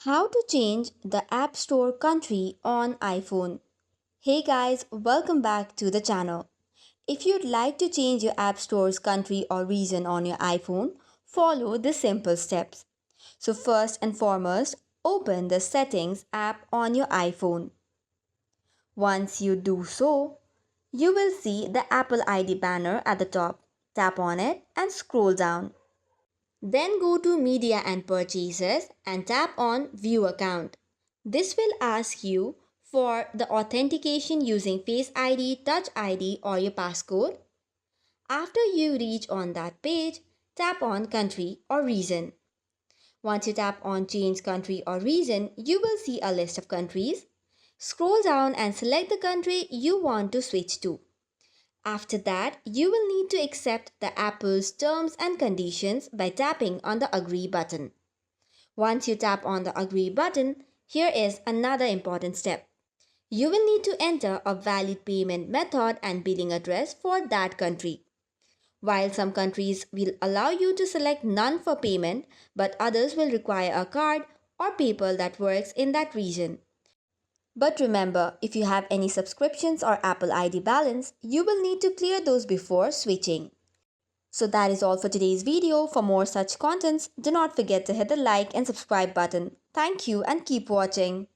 How to change the App Store country on iPhone. Hey guys, welcome back to the channel. If you'd like to change your App Store's country or region on your iPhone, follow the simple steps. So, first and foremost, open the Settings app on your iPhone. Once you do so, you will see the Apple ID banner at the top. Tap on it and scroll down. Then go to Media and Purchases and tap on View Account. This will ask you for the authentication using Face ID, Touch ID or your passcode. After you reach on that page, tap on Country or Region. Once you tap on Change Country or Region, you will see a list of countries. Scroll down and select the country you want to switch to. After that, you will need to accept the Apple's terms and conditions by tapping on the Agree button. Once you tap on the Agree button, here is another important step. You will need to enter a valid payment method and billing address for that country. While some countries will allow you to select none for payment, but others will require a card or PayPal that works in that region. But remember, if you have any subscriptions or Apple ID balance, you will need to clear those before switching. So that is all for today's video. For more such contents, do not forget to hit the like and subscribe button. Thank you and keep watching.